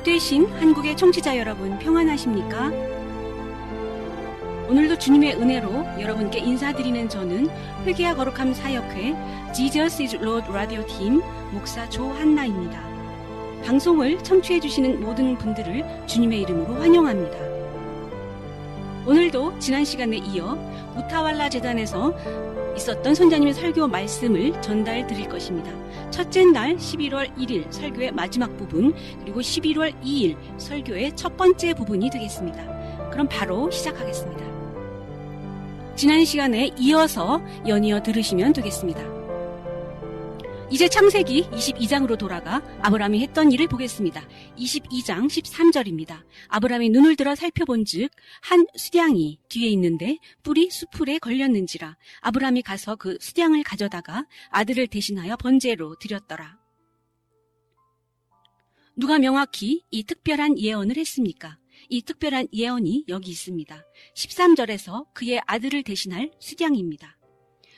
주되신 한국의 청취자 여러분 평안하십니까? 오늘도 주님의 은혜로 여러분께 인사드리는 저는 회개와 거룩함 사역회 Jesus is Lord 라디오 팀 목사 조한나입니다. 방송을 청취해 주시는 모든 분들을 주님의 이름으로 환영합니다. 오늘도 지난 시간에 이어 우타왈라 재단에서 있었던 선자님의 설교 말씀을 전달 드릴 것입니다. 첫째 날 11월 1일 설교의 마지막 부분, 그리고 11월 2일 설교의 첫 번째 부분이 되겠습니다. 그럼 바로 시작하겠습니다. 지난 시간에 이어서 연이어 들으시면 되겠습니다. 이제 창세기 22장으로 돌아가 아브라함이 했던 일을 보겠습니다. 22장 13절입니다. 아브라함이 눈을 들어 살펴본 즉 한 수량이 뒤에 있는데 뿔이 수풀에 걸렸는지라. 아브라함이 가서 그 수량을 가져다가 아들을 대신하여 번제로 드렸더라. 누가 명확히 이 특별한 예언을 했습니까? 이 특별한 예언이 여기 있습니다. 13절에서 그의 아들을 대신할 수량입니다.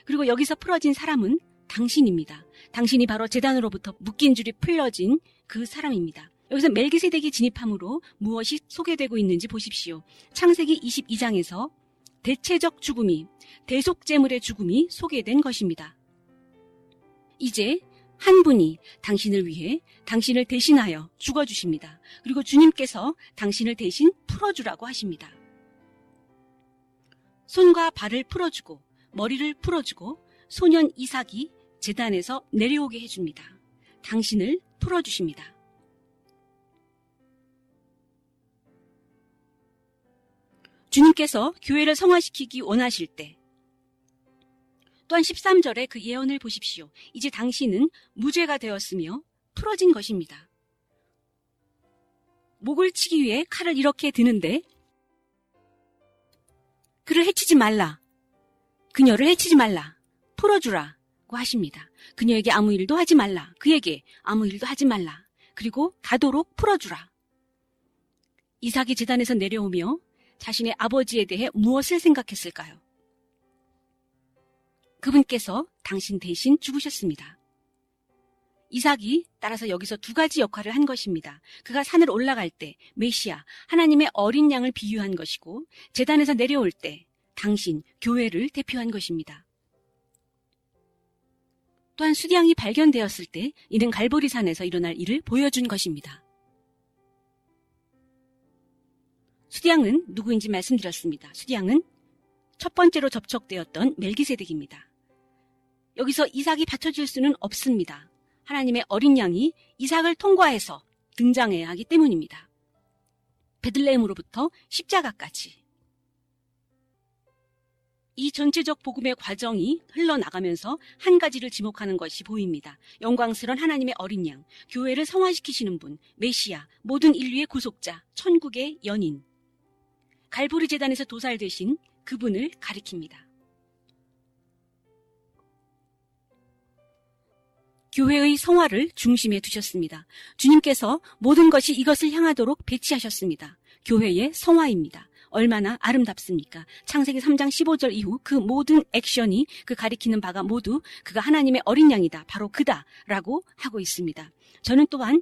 그리고 여기서 풀어진 사람은 당신입니다. 당신이 바로 제단으로부터 묶인 줄이 풀려진 그 사람입니다. 여기서 멜기세덱이 진입함으로 무엇이 소개되고 있는지 보십시오. 창세기 22장에서 대체적 죽음이, 대속제물의 죽음이 소개된 것입니다. 이제 한 분이 당신을 위해 당신을 대신하여 죽어주십니다. 그리고 주님께서 당신을 대신 풀어주라고 하십니다. 손과 발을 풀어주고 머리를 풀어주고 소년 이삭이 제단에서 내려오게 해줍니다. 당신을 풀어주십니다. 주님께서 교회를 성화시키기 원하실 때 또한 13절에 그 예언을 보십시오. 이제 당신은 무죄가 되었으며 풀어진 것입니다. 목을 치기 위해 칼을 이렇게 드는데 그를 해치지 말라. 그녀를 해치지 말라. 풀어주라. 하십니다. 그녀에게 아무 일도 하지 말라. 그에게 아무 일도 하지 말라. 그리고 가도록 풀어주라. 이삭이 제단에서 내려오며 자신의 아버지에 대해 무엇을 생각했을까요? 그분께서 당신 대신 죽으셨습니다. 이삭이 따라서 여기서 두 가지 역할을 한 것입니다. 그가 산을 올라갈 때 메시아, 하나님의 어린 양을 비유한 것이고, 제단에서 내려올 때 당신, 교회를 대표한 것입니다. 또한 수량이 발견되었을 때 이는 갈보리산에서 일어날 일을 보여준 것입니다. 수량은 누구인지 말씀드렸습니다. 수량은 첫 번째로 접촉되었던 멜기세덱입니다. 여기서 이삭이 받쳐줄 수는 없습니다. 하나님의 어린 양이 이삭을 통과해서 등장해야 하기 때문입니다. 베들레헴으로부터 십자가까지. 이 전체적 복음의 과정이 흘러나가면서 한 가지를 지목하는 것이 보입니다. 영광스러운 하나님의 어린 양, 교회를 성화시키시는 분, 메시아, 모든 인류의 구속자, 천국의 연인. 갈보리 제단에서 도살되신 그분을 가리킵니다. 교회의 성화를 중심에 두셨습니다. 주님께서 모든 것이 이것을 향하도록 배치하셨습니다. 교회의 성화입니다. 얼마나 아름답습니까? 창세기 3장 15절 이후 그 모든 액션이 그 가리키는 바가 모두 그가 하나님의 어린 양이다. 바로 그다라고 하고 있습니다. 저는 또한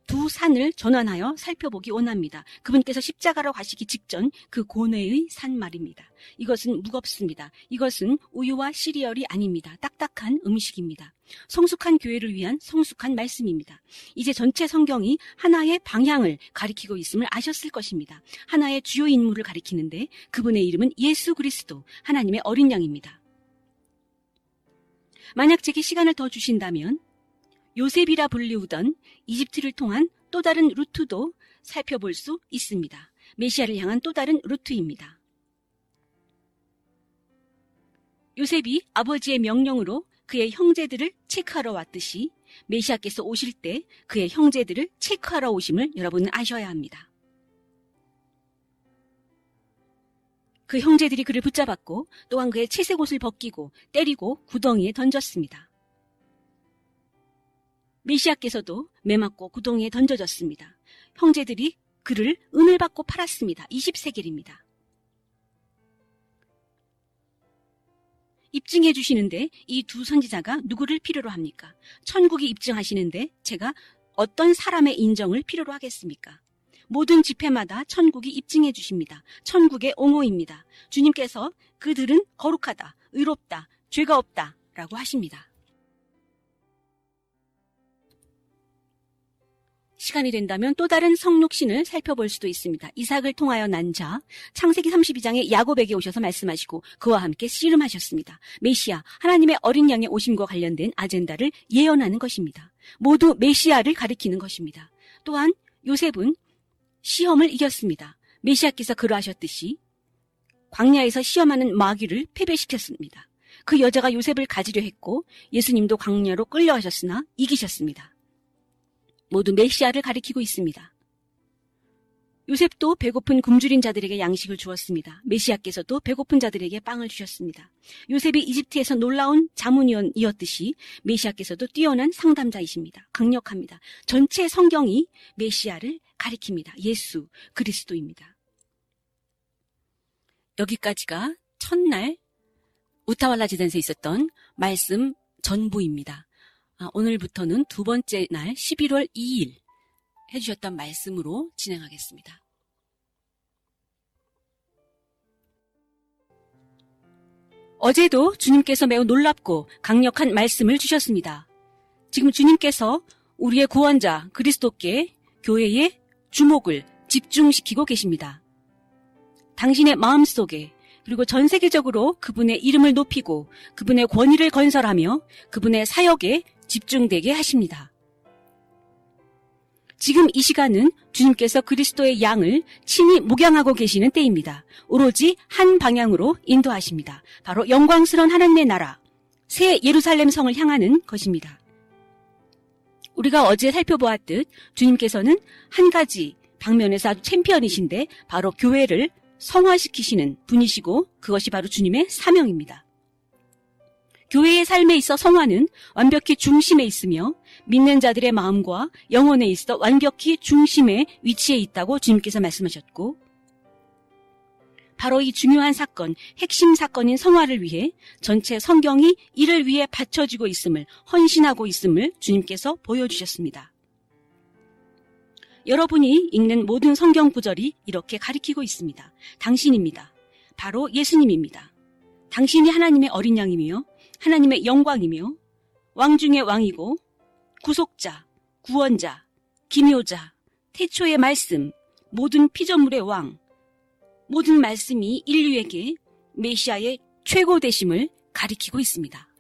두 산을 전환하여 살펴보기 원합니다. 그분께서 십자가로 가시기 직전 그 고뇌의 산 말입니다. 이것은 무겁습니다. 이것은 우유와 시리얼이 아닙니다. 딱딱한 음식입니다. 성숙한 교회를 위한 성숙한 말씀입니다. 이제 전체 성경이 하나의 방향을 가리키고 있음을 아셨을 것입니다. 하나의 주요 인물을 가리키는데 그분의 이름은 예수 그리스도, 하나님의 어린 양입니다. 만약 제게 시간을 더 주신다면 요셉이라 불리우던 이집트를 통한 또 다른 루트도 살펴볼 수 있습니다. 메시아를 향한 또 다른 루트입니다. 요셉이 아버지의 명령으로 그의 형제들을 체크하러 왔듯이 메시아께서 오실 때 그의 형제들을 체크하러 오심을 여러분은 아셔야 합니다. 그 형제들이 그를 붙잡았고 또한 그의 채색 옷을 벗기고 때리고 구덩이에 던졌습니다. 메시아께서도 매맞고 구덩이에 던져졌습니다. 형제들이 그를 은을 받고 팔았습니다. 20세겔입니다. 입증해 주시는데 이 두 선지자가 누구를 필요로 합니까? 천국이 입증하시는데 제가 어떤 사람의 인정을 필요로 하겠습니까? 모든 집회마다 천국이 입증해 주십니다. 천국의 옹호입니다. 주님께서 그들은 거룩하다, 의롭다, 죄가 없다 라고 하십니다. 시간이 된다면 또 다른 성육신을 살펴볼 수도 있습니다. 이삭을 통하여 난 자, 창세기 32장에 야곱에게 오셔서 말씀하시고 그와 함께 씨름하셨습니다. 메시아, 하나님의 어린 양의 오심과 관련된 아젠다를 예언하는 것입니다. 모두 메시아를 가리키는 것입니다. 또한 요셉은 시험을 이겼습니다. 메시아께서 그러하셨듯이 광야에서 시험하는 마귀를 패배시켰습니다. 그 여자가 요셉을 가지려 했고 예수님도 광야로 끌려가셨으나 이기셨습니다. 모두 메시아를 가리키고 있습니다. 요셉도 배고픈 굶주린 자들에게 양식을 주었습니다. 메시아께서도 배고픈 자들에게 빵을 주셨습니다. 요셉이 이집트에서 놀라운 자문위원이었듯이 메시아께서도 뛰어난 상담자이십니다. 강력합니다. 전체 성경이 메시아를 가리킵니다. 예수 그리스도입니다. 여기까지가 첫날 우타왈라 지단에서 있었던 말씀 전부입니다. 오늘부터는 두 번째 날 11월 2일 해주셨던 말씀으로 진행하겠습니다. 어제도 주님께서 매우 놀랍고 강력한 말씀을 주셨습니다. 지금 주님께서 우리의 구원자 그리스도께 교회의 주목을 집중시키고 계십니다. 당신의 마음속에 그리고 전 세계적으로 그분의 이름을 높이고 그분의 권위를 건설하며 그분의 사역에 집중되게 하십니다. 지금 이 시간은 주님께서 그리스도의 양을 친히 목양하고 계시는 때입니다. 오로지 한 방향으로 인도하십니다. 바로 영광스러운 하나님의 나라, 새 예루살렘 성을 향하는 것입니다. 우리가 어제 살펴보았듯 주님께서는 한 가지 방면에서 아주 챔피언이신데 바로 교회를 성화시키시는 분이시고 그것이 바로 주님의 사명입니다. 교회의 삶에 있어 성화는 완벽히 중심에 있으며 믿는 자들의 마음과 영혼에 있어 완벽히 중심에 위치해 있다고 주님께서 말씀하셨고 바로 이 중요한 사건, 핵심 사건인 성화를 위해 전체 성경이 이를 위해 바쳐지고 있음을, 헌신하고 있음을 주님께서 보여주셨습니다. 여러분이 읽는 모든 성경 구절이 이렇게 가리키고 있습니다. 당신입니다. 바로 예수님입니다. 당신이 하나님의 어린 양이며 하나님의 영광이며 왕 중의 왕이고 구속자, 구원자, 기묘자, 태초의 말씀, 모든 피조물의 왕, 모든 말씀이 인류에게 메시아의 최고 되심을 가리키고 있습니다.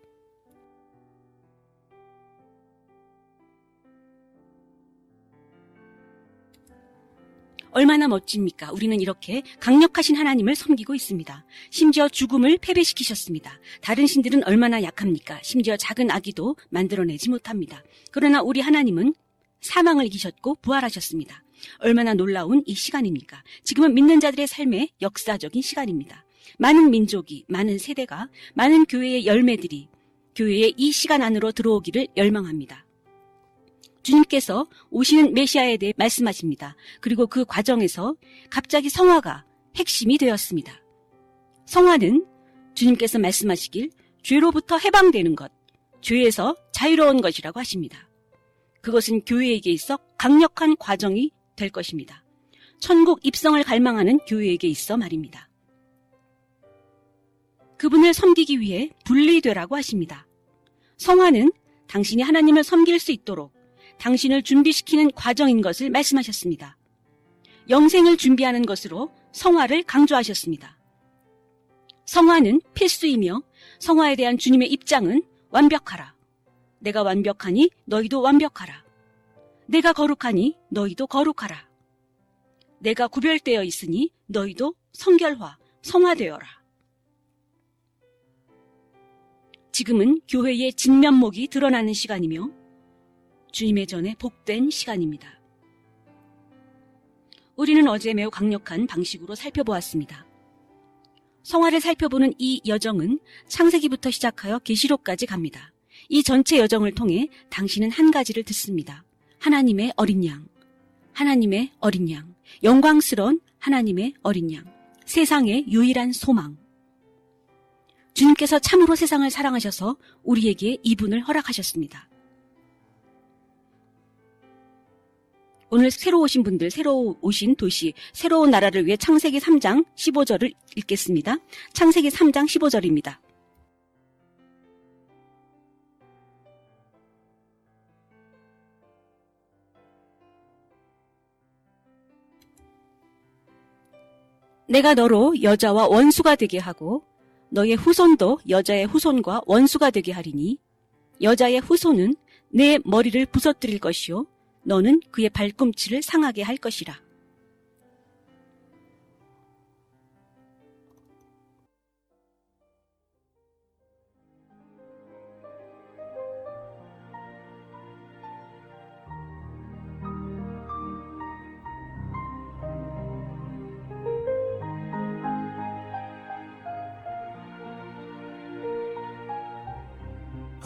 얼마나 멋집니까? 우리는 이렇게 강력하신 하나님을 섬기고 있습니다. 심지어 죽음을 패배시키셨습니다. 다른 신들은 얼마나 약합니까? 심지어 작은 아기도 만들어내지 못합니다. 그러나 우리 하나님은 사망을 이기셨고 부활하셨습니다. 얼마나 놀라운 이 시간입니까? 지금은 믿는 자들의 삶의 역사적인 시간입니다. 많은 민족이, 많은 세대가, 많은 교회의 열매들이 교회의 이 시간 안으로 들어오기를 열망합니다. 주님께서 오시는 메시아에 대해 말씀하십니다. 그리고 그 과정에서 갑자기 성화가 핵심이 되었습니다. 성화는 주님께서 말씀하시길 죄로부터 해방되는 것, 죄에서 자유로운 것이라고 하십니다. 그것은 교회에게 있어 강력한 과정이 될 것입니다. 천국 입성을 갈망하는 교회에게 있어 말입니다. 그분을 섬기기 위해 분리되라고 하십니다. 성화는 당신이 하나님을 섬길 수 있도록 당신을 준비시키는 과정인 것을 말씀하셨습니다. 영생을 준비하는 것으로 성화를 강조하셨습니다. 성화는 필수이며 성화에 대한 주님의 입장은 완벽하라. 내가 완벽하니 너희도 완벽하라. 내가 거룩하니 너희도 거룩하라. 내가 구별되어 있으니 너희도 성결화, 성화되어라. 지금은 교회의 진면목이 드러나는 시간이며 주님의 전에 복된 시간입니다. 우리는 어제 매우 강력한 방식으로 살펴보았습니다. 성화를 살펴보는 이 여정은 창세기부터 시작하여 계시록까지 갑니다. 이 전체 여정을 통해 당신은 한 가지를 듣습니다. 하나님의 어린 양, 하나님의 어린 양, 영광스러운 하나님의 어린 양, 세상의 유일한 소망. 주님께서 참으로 세상을 사랑하셔서 우리에게 이분을 허락하셨습니다. 오늘 새로 오신 분들, 새로 오신 도시, 새로운 나라를 위해 창세기 3장 15절을 읽겠습니다. 창세기 3장 15절입니다. 내가 너로 여자와 원수가 되게 하고 너의 후손도 여자의 후손과 원수가 되게 하리니 여자의 후손은 내 머리를 부서뜨릴 것이요 너는 그의 발꿈치를 상하게 할 것이라.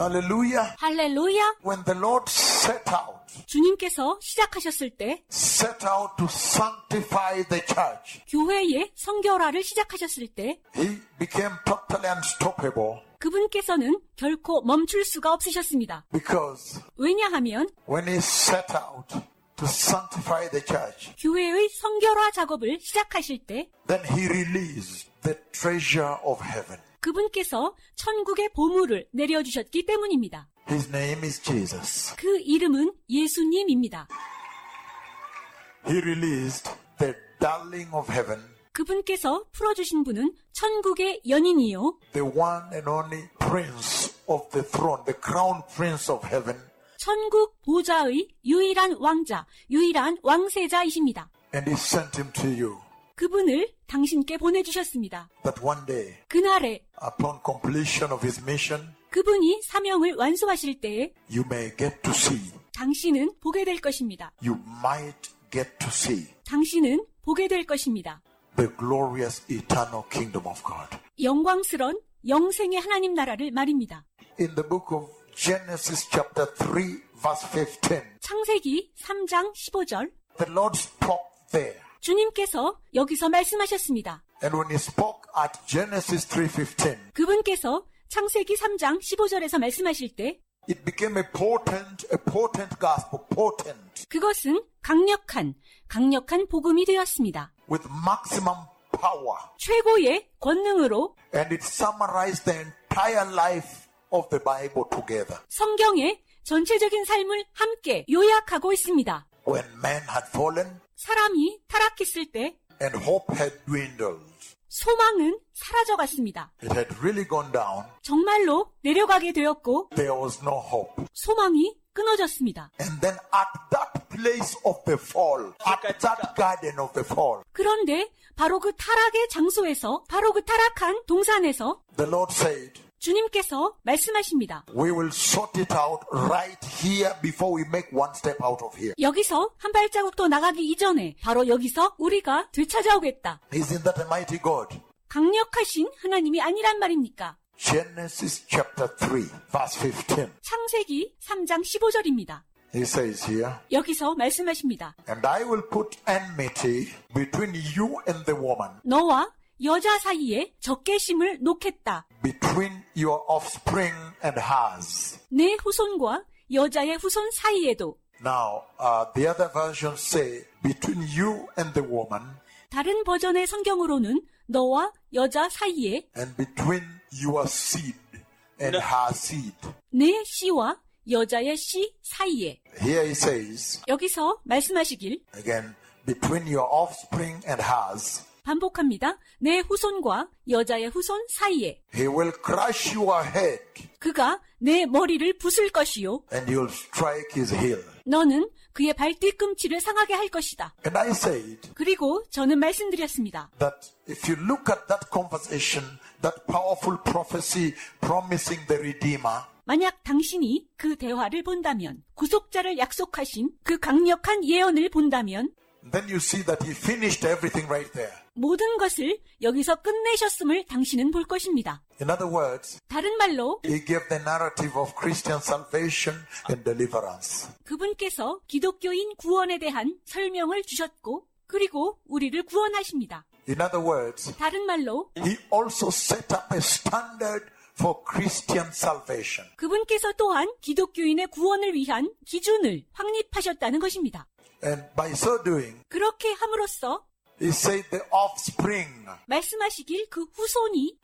Hallelujah. 할렐루야! When the Lord set out 주님께서 시작하셨을 때 to sanctify the church, 교회의 성결화를 시작하셨을 때 He became totally unstoppable 그분께서는 결코 멈출 수가 없으셨습니다. because 왜냐하면 when He set out to sanctify the church, 교회의 성결화 작업을 시작하실 때 then He released the treasure of heaven. 그분께서 천국의 보물을 내려주셨기 때문입니다. His name is Jesus. 그 이름은 예수님입니다. He released the darling of heaven, 그분께서 풀어주신 분은 천국의 연인이요 the one and only prince of the throne, the crown prince of heaven. 천국 보좌의 유일한 왕자, 유일한 왕세자이십니다. And He sent Him to you 그분을 당신께 보내주셨습니다. that one day, 그날에 upon completion of His mission, 그분이 사명을 완수하실 때에 you may get to see, 당신은 보게 될 것입니다. you might get to see 당신은 보게 될 것입니다. the glorious eternal kingdom of God. 영광스런 영생의 하나님 나라를 말입니다. In the book of Genesis chapter 3 verse 15, 창세기 3장 15절 the Lord spoke there. 주님께서 여기서 말씀하셨습니다. And when He spoke at Genesis 3:15, 그분께서 창세기 3장 15절에서 말씀하실 때 it became a potent gospel, potent, 그것은 강력한 복음이 되었습니다. with maximum power. 최고의 권능으로 And it summarized the entire life of the Bible together. 성경의 전체적인 삶을 함께 요약하고 있습니다. When man had fallen 사람이 타락했을 때 and hope had dwindled, 소망은 사라져갔습니다. it had really gone down. 정말로 내려가게 되었고 There was no hope. 소망이 끊어졌습니다. And then at that place of the fall, at that garden of the fall, 그런데 바로 그 타락의 장소에서, 바로 그 타락한 동산에서 the Lord said, 주님께서 말씀하십니다. we will sort it out right here before we make one step out of here. 여기서 한 발자국 더 나가기 이전에 바로 여기서 우리가 되찾아오겠다. Isn't that a mighty God? 강력하신 하나님이 아니란 말입니까? Genesis chapter 3 verse 15. 창세기 3장 15절입니다. He says here, 여기서 말씀하십니다. and I will put enmity between you and the woman, 너와 여자 사이에 적개심을 놓겠다. between your offspring and hers. 내 후손과 여자의 후손 사이에도. Now, the other versions say, between you and the woman, 다른 버전의 성경으로는 너와 여자 사이에 and between your seed and her seed. 내 씨와 여자의 씨 사이에. Here he says, 여기서 말씀하시길 again, between your offspring and hers, 반복합니다. 내 후손과 여자의 후손 사이에. he will crush your head 그가 내 머리를 부술 것이요. and you'll strike his heel. 너는 그의 발뒤꿈치를 상하게 할 것이다. And I said 그리고 저는 말씀드렸습니다. that if you look at that conversation, that powerful prophecy promising the Redeemer, 만약 당신이 그 대화를 본다면, 구속자를 약속하신 그 강력한 예언을 본다면 then you see that he finished everything right there. 모든 것을 여기서 끝내셨음을 당신은 볼 것입니다. In other words, 다른 말로 he gave the narrative of Christian salvation and deliverance. 그분께서 기독교인 구원에 대한 설명을 주셨고 그리고 우리를 구원하십니다. In other words, 다른 말로 he also set up a standard for Christian salvation. 그분께서 또한 기독교인의 구원을 위한 기준을 확립하셨다는 것입니다. And by so doing, 그렇게 함으로써 he said the offspring 말씀하시길 그 후손이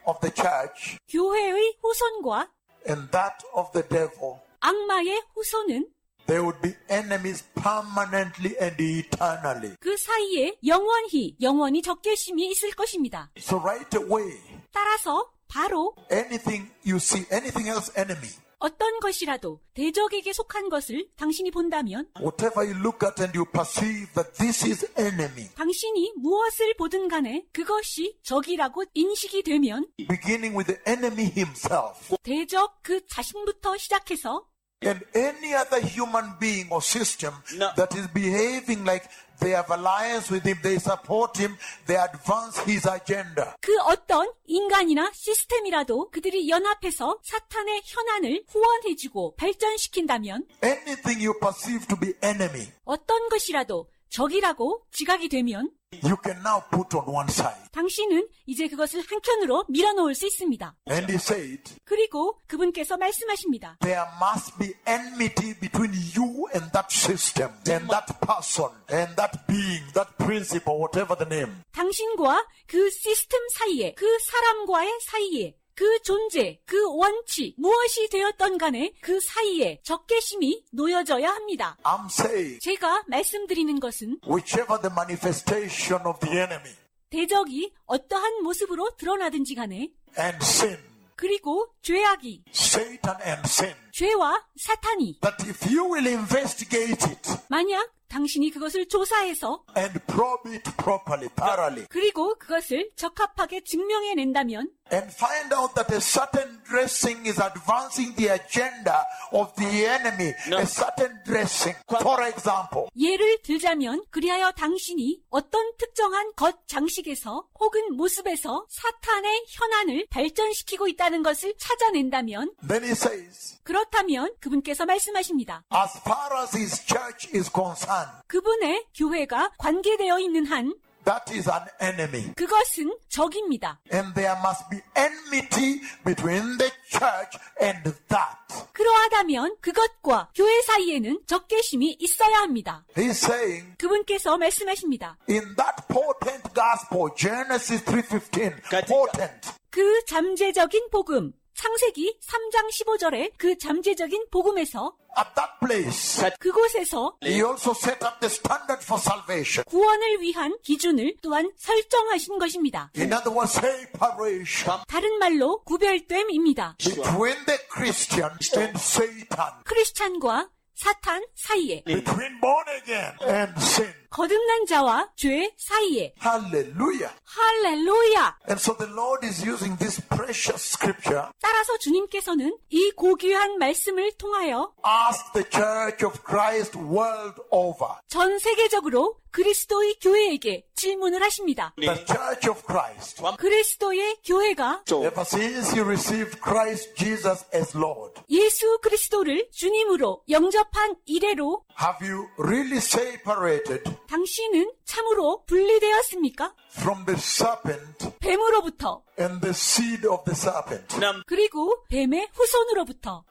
of the church 교회의 후손과 and that of the devil, 악마의 후손은 they would be enemies permanently and eternally. 그 사이에 영원히 적개심이 있을 것입니다. So right away, 따라서 바로 anything you see, anything else enemy, 어떤 것이라도 대적에게 속한 것을 당신이 본다면 whatever you look at and you perceive that this is enemy, 당신이 무엇을 보든 간에 그것이 적이라고 인식이 되면 beginning with the enemy himself, 대적 그 자신부터 시작해서 and any other human being or system No. that is behaving like they have alliance with him, they support him, they advance his agenda. 그 어떤 인간이나 시스템이라도 그들이 연합해서 사탄의 현안을 후원해주고 발전시킨다면 Anything you perceive to be enemy, 어떤 것이라도 적이라고 지각이 되면 you can now put on one side. 당신은 이제 그것을 한켠으로 밀어놓을 수 있습니다. And he said, 그리고 그분께서 말씀하십니다. there must be enmity between you and that system, and that person, and that being, that principle, whatever the name. 당신과 그 시스템 사이에, 그 사람과의 사이에, 그 존재, 그 원칙, 무엇이 되었던 간에 그 사이에 적개심이 놓여져야 합니다. I'm saying, 제가 말씀드리는 것은 whichever the manifestation of the enemy 대적이 어떠한 모습으로 드러나든지 간에 and sin, 그리고 죄악이, Satan and sin, 죄와 사탄이 that if you will investigate it 만약 당신이 그것을 조사해서 and probe it properly, thoroughly, 그리고 그것을 적합하게 증명해낸다면 and find out that a certain dressing is advancing the agenda of the enemy, No. a certain dressing. For example, 예를 들자면 그리하여 당신이 어떤 특정한 겉 장식에서 혹은 모습에서 사탄의 현안을 발전시키고 있다는 것을 찾아낸다면 then he says, 그렇다면 그분께서 말씀하십니다. as far as his church is concerned, 그분의 교회가 관계되어 있는 한 that is an enemy. 그것은 적입니다. And there must be enmity between the church and that. 그러하다면 그것과 교회 사이에는 적개심이 있어야 합니다. He's saying, 그분께서 말씀하십니다. in that potent gospel, Genesis 3:15, 가지가- potent, 그 잠재적인 복음, 창세기 3장 15절의 그 잠재적인 복음에서 at that place, 그곳에서 he also set up the standard for salvation. 구원을 위한 기준을 또한 설정하신 것입니다. In other words, separation 다른 말로 구별됨입니다. between the Christian and Satan, 크리스찬과 사탄 사이에, between born again and sin. 거듭난 자와 죄 사이에. Hallelujah. 할렐루야! And so the Lord is using this precious scripture. 따라서 주님께서는 이 고귀한 말씀을 통하여 Ask the church of Christ world over. 전 세계적으로 그리스도의 교회에게 질문을 하십니다. The church of Christ, 그리스도의 교회가 ever since you received Christ Jesus as Lord, 예수 그리스도를 주님으로 영접한 이래로 have you really separated 당신은 참으로 분리되었습니까? from the serpent 뱀으로부터, and the seed of the serpent? 그리고 뱀의 후손으로부터.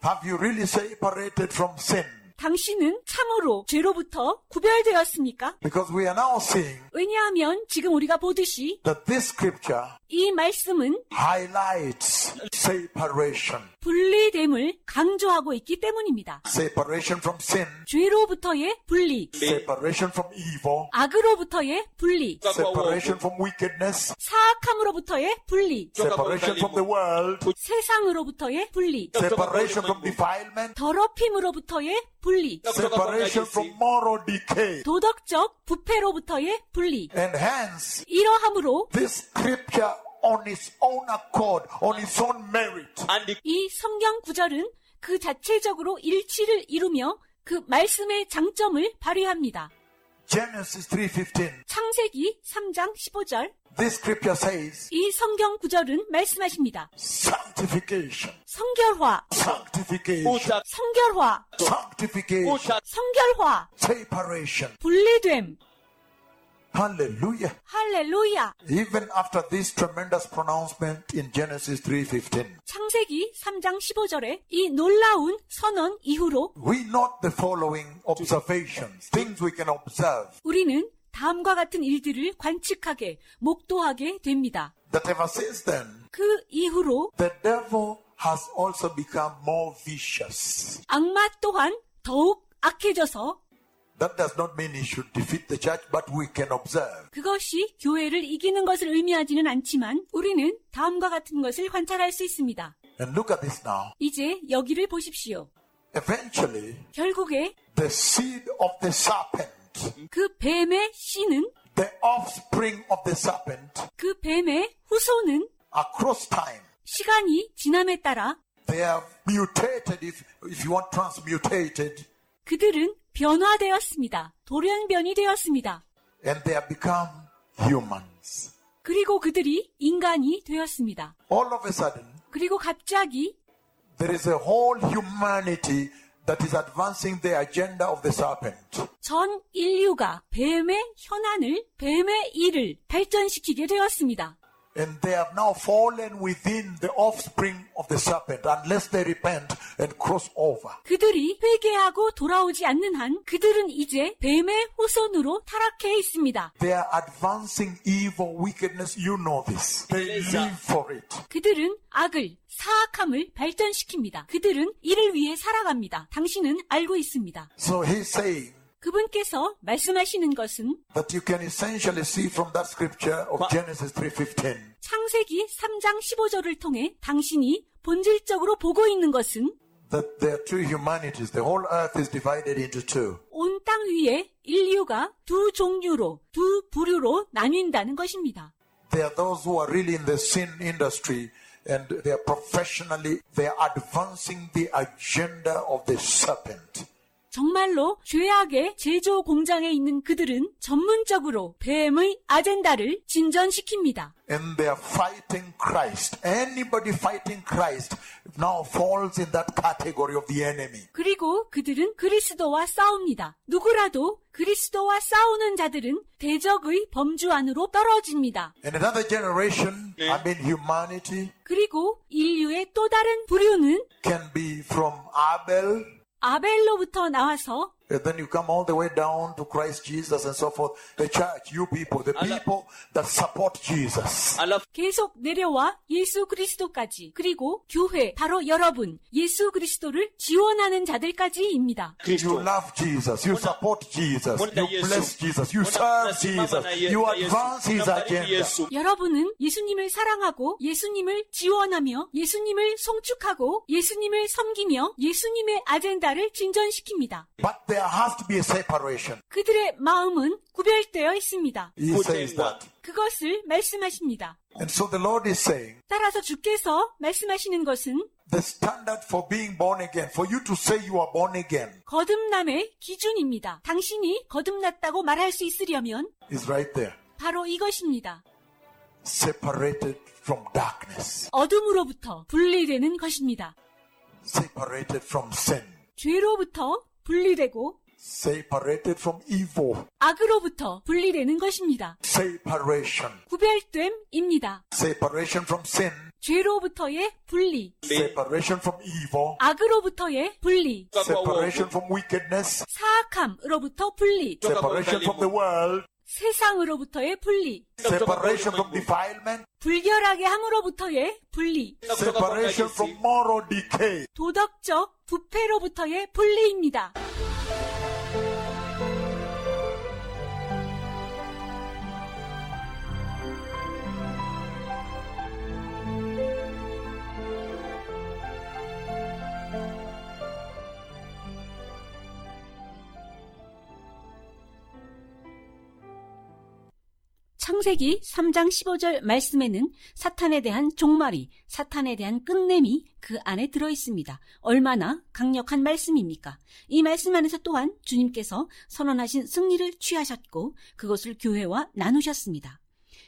Have you really separated from sin? 당신은 참으로 죄로부터 구별되었습니까? Because we are now seeing 왜냐하면 지금 우리가 보듯이 that this scripture 이 말씀은 highlights separation. 분리됨을 강조하고 있기 때문입니다. Separation from sin, 죄로부터의 분리, separation from evil, 악으로부터의 분리, separation from wickedness, 사악함으로부터의 분리, separation from the world, 세상으로부터의 분리, separation from defilement, 더럽힘으로부터의 분리, separation from moral decay. 도덕적 부패로부터의 분리. And hence, 이러함으로 this scripture on its own accord, on its own merit, 이 성경 구절은 그 자체적으로 일치를 이루며 그 말씀의 장점을 발휘합니다. Genesis 3:15, 창세기 3장 15절 this scripture says, 이 성경 구절은 말씀하십니다. sanctification, 성결화, sanctification, 성결화, sanctification, 성결화, separation. 분리됨. Hallelujah. 할렐루야! Even after this tremendous pronouncement in Genesis 3:15, 창세기 3장 15절에 이 놀라운 선언 이후로 we note the following observations, things we can observe. 우리는 다음과 같은 일들을 관측하게, 목도하게 됩니다. That ever since then, 그 이후로 the devil has also become more vicious. 악마 또한 더욱 악해져서 That does not mean he should defeat the church, but we can observe. 그것이 교회를 이기는 것을 의미하지는 않지만 우리는 다음과 같은 것을 관찰할 수 있습니다. And look at this now. 이제 여기를 보십시오. Eventually, 결국에 the seed of the serpent, 그 뱀의 씨는, the offspring of the serpent, 그 뱀의 후손은 across time, 시간이 지남에 따라 they have mutated, if you want transmutated, 그들은 변화되었습니다. 돌연변이 되었습니다. and they have become humans. 그리고 그들이 인간이 되었습니다. All of a sudden, 그리고 갑자기 there is a whole humanity that is advancing the agenda of the serpent. 전 인류가 뱀의 현안을, 뱀의 일을 발전시키게 되었습니다. And they have now fallen within the offspring of the serpent unless they repent and cross over. 그들이 회개하고 돌아오지 않는 한 그들은 이제 뱀의 후손으로 타락해 있습니다. They are advancing evil, wickedness. You know this. They live for it. 그들은 악을, 사악함을 발전시킵니다. 그들은 이를 위해 살아갑니다. 당신은 알고 있습니다. So he's saying 그분께서 말씀하시는 것은 that you can essentially see from that scripture of Genesis 3:15 창세기 3장 15절을 통해 당신이 본질적으로 보고 있는 것은 that there are two humanities. The whole earth is divided into two. 온 땅 위에 인류가 두 종류로, 두 부류로 나뉜다는 것입니다. There are those who are really in the sin industry and they are professionally, they are advancing the agenda of the serpent. 정말로 죄악의 제조 공장에 있는 그들은 전문적으로 뱀의 아젠다를 진전시킵니다. And they are fighting Christ. Anybody fighting Christ now falls in that category of the enemy. 그리고 그들은 그리스도와 싸웁니다. 누구라도 그리스도와 싸우는 자들은 대적의 범주 안으로 떨어집니다. And another generation, I mean humanity, 그리고 인류의 또 다른 부류는 can be from Abel, 아벨로부터 나와서 and then you come all the way down to Christ Jesus and so forth. The church, you people, the people that support Jesus. 계속 내려와 예수 그리스도까지, 그리고 교회, 바로 여러분, 예수 그리스도를 지원하는 자들까지입니다. You love Jesus, you support Jesus, you bless Jesus, you serve Jesus, you advance His agenda. 여러분은 예수님을 사랑하고 예수님을 지원하며 예수님을 송축하고 예수님을 섬기며 예수님의 아젠다를 진전시킵니다. But there has to be a separation. 그들의 마음은 구별되어 있습니다. He says that. 그것을 말씀하십니다. And so the Lord is saying, 따라서 주께서 말씀하시는 것은 the standard for being born again, for you to say you are born again, 거듭남의 기준입니다. 당신이 거듭났다고 말할 수 있으려면 is right there. 바로 이것입니다. Separated from darkness, 어둠으로부터 분리되는 것입니다. separated from sin, 죄로부터 분리되고 separated from evil, 악으로부터 분리되는 것입니다. separation, 구별됨입니다. separation from sin, 죄로부터의 분리, separation from evil, 악으로부터의 분리, separation from wickedness, 사악함으로부터 분리, separation from the world, 세상으로부터의 분리, separation from defilement, 불결하게 함으로부터의 분리, separation from moral decay. 도덕적 부패로부터의 분리입니다. 창세기 3장 15절 말씀에는 사탄에 대한 종말이, 사탄에 대한 끝냄이 그 안에 들어있습니다. 얼마나 강력한 말씀입니까? 이 말씀 안에서 또한 주님께서 선언하신 승리를 취하셨고 그것을 교회와 나누셨습니다.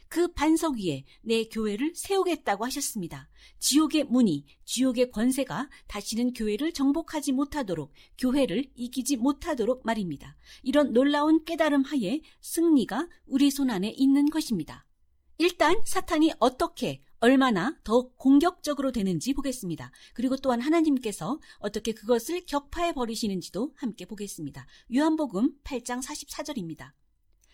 그 반석 위에 내 교회를 세우겠다고 하셨습니다. 지옥의 문이, 지옥의 권세가 다시는 교회를 정복하지 못하도록, 교회를 이기지 못하도록 말입니다. 이런 놀라운 깨달음 하에 승리가 우리 손안에 있는 것입니다. 일단 사탄이 어떻게, 얼마나 더 공격적으로 되는지 보겠습니다. 그리고 또한 하나님께서 어떻게 그것을 격파해 버리시는지도 함께 보겠습니다. 요한복음 8장 44절입니다.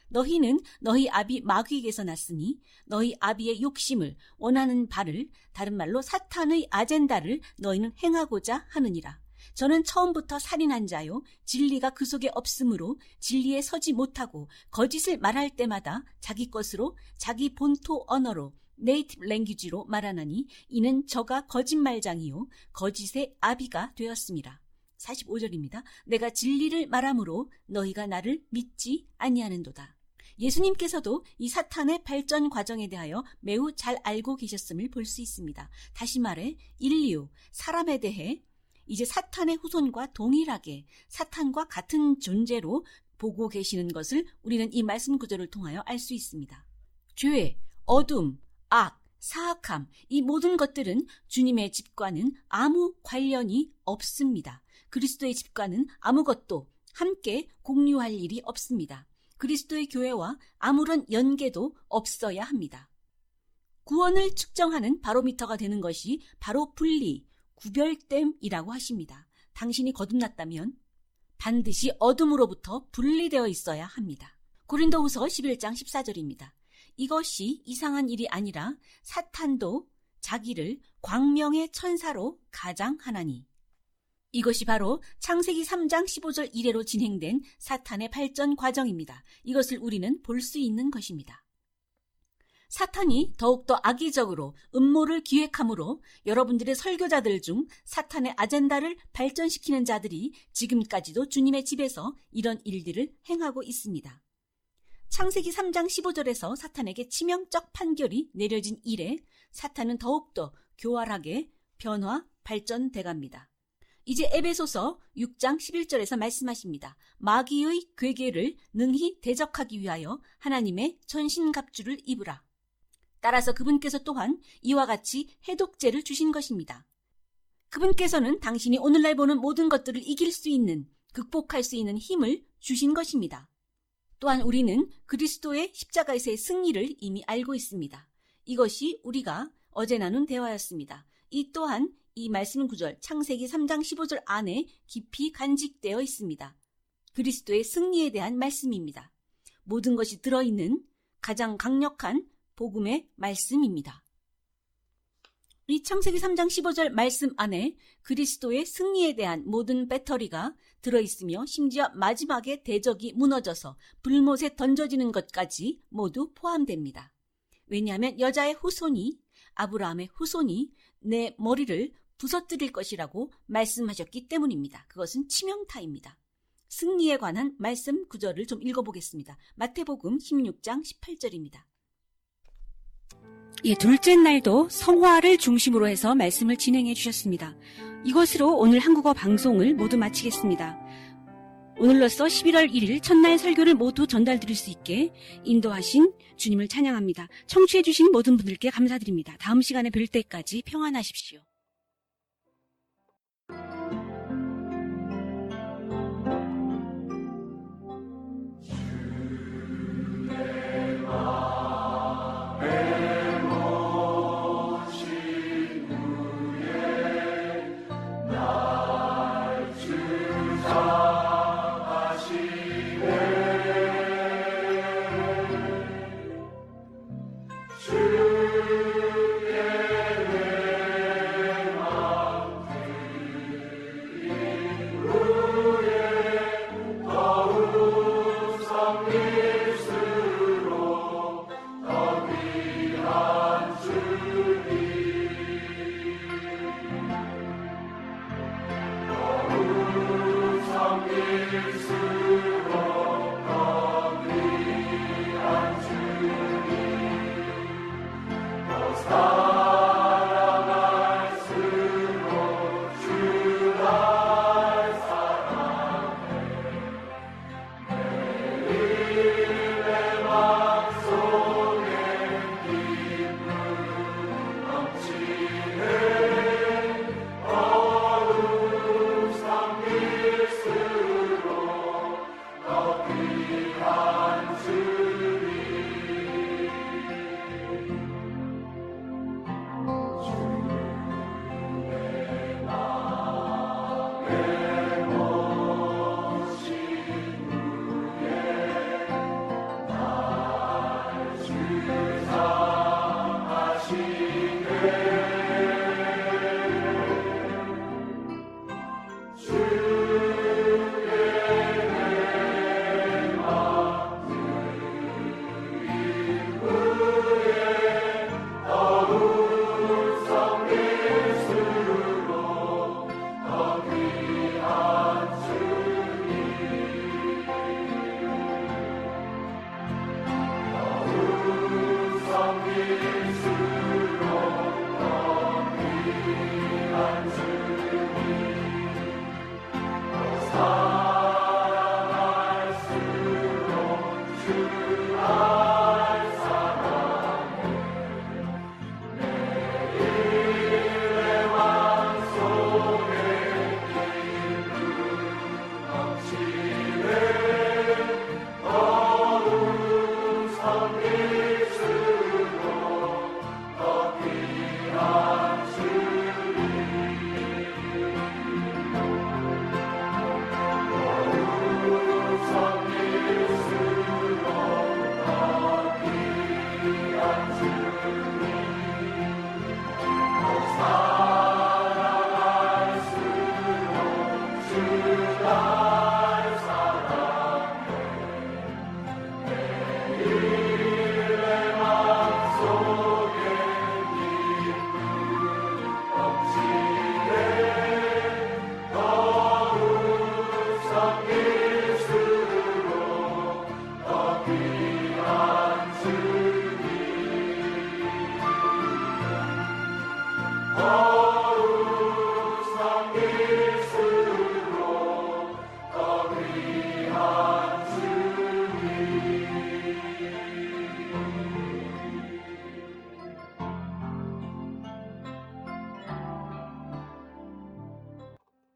너희는 너희 아비 마귀에게서 났으니 너희 아비의 욕심을, 원하는 바를, 다른 말로 사탄의 아젠다를 너희는 행하고자 하느니라. 저는 처음부터 살인한 자요, 진리가 그 속에 없으므로 진리에 서지 못하고 거짓을 말할 때마다 자기 것으로, 자기 본토 언어로, 네이티브 랭귀지로 말하나니 이는 저가 거짓말장이요 거짓의 아비가 되었습니다. 45절입니다. 내가 진리를 말함으로 너희가 나를 믿지 아니하는도다. 예수님께서도 이 사탄의 발전 과정에 대하여 매우 잘 알고 계셨음을 볼 수 있습니다. 다시 말해 인류, 사람에 대해 이제 사탄의 후손과 동일하게 사탄과 같은 존재로 보고 계시는 것을 우리는 이 말씀 구절을 통하여 알 수 있습니다. 죄, 어둠, 악, 사악함, 이 모든 것들은 주님의 집과는 아무 관련이 없습니다. 그리스도의 집과는 아무것도 함께 공유할 일이 없습니다. 그리스도의 교회와 아무런 연계도 없어야 합니다. 구원을 측정하는 바로미터가 되는 것이 바로 분리, 구별됨이라고 하십니다. 당신이 거듭났다면 반드시 어둠으로부터 분리되어 있어야 합니다. 고린도후서 11장 14절입니다. 이것이 이상한 일이 아니라 사탄도 자기를 광명의 천사로 가장하나니. 이것이 바로 창세기 3장 15절 이래로 진행된 사탄의 발전 과정입니다. 이것을 우리는 볼 수 있는 것입니다. 사탄이 더욱더 악의적으로 음모를 기획함으로 여러분들의 설교자들 중 사탄의 아젠다를 발전시키는 자들이 지금까지도 주님의 집에서 이런 일들을 행하고 있습니다. 창세기 3장 15절에서 사탄에게 치명적 판결이 내려진 이래 사탄은 더욱더 교활하게 변화, 발전돼 갑니다. 이제 에베소서 6장 11절에서 말씀하십니다. 마귀의 괴계를 능히 대적하기 위하여 하나님의 전신갑주를 입으라. 따라서 그분께서 또한 이와 같이 해독제를 주신 것입니다. 그분께서는 당신이 오늘날 보는 모든 것들을 이길 수 있는, 극복할 수 있는 힘을 주신 것입니다. 또한 우리는 그리스도의 십자가에서의 승리를 이미 알고 있습니다. 이것이 우리가 어제 나눈 대화였습니다. 이 또한 이 말씀 구절 창세기 3장 15절 안에 깊이 간직되어 있습니다. 그리스도의 승리에 대한 말씀입니다. 모든 것이 들어있는 가장 강력한 복음의 말씀입니다. 이 창세기 3장 15절 말씀 안에 그리스도의 승리에 대한 모든 배터리가 들어있으며 심지어 마지막에 대적이 무너져서 불못에 던져지는 것까지 모두 포함됩니다. 왜냐하면 여자의 후손이, 아브라함의 후손이 내 머리를 부서뜨릴 것이라고 말씀하셨기 때문입니다. 그것은 치명타입니다. 승리에 관한 말씀 구절을 좀 읽어보겠습니다. 마태복음 16장 18절입니다. 예, 둘째 날도 성화를 중심으로 해서 말씀을 진행해 주셨습니다. 이것으로 오늘 한국어 방송을 모두 마치겠습니다. 오늘로써 11월 1일 첫날 설교를 모두 전달드릴 수 있게 인도하신 주님을 찬양합니다. 청취해 주신 모든 분들께 감사드립니다. 다음 시간에 뵐 때까지 평안하십시오.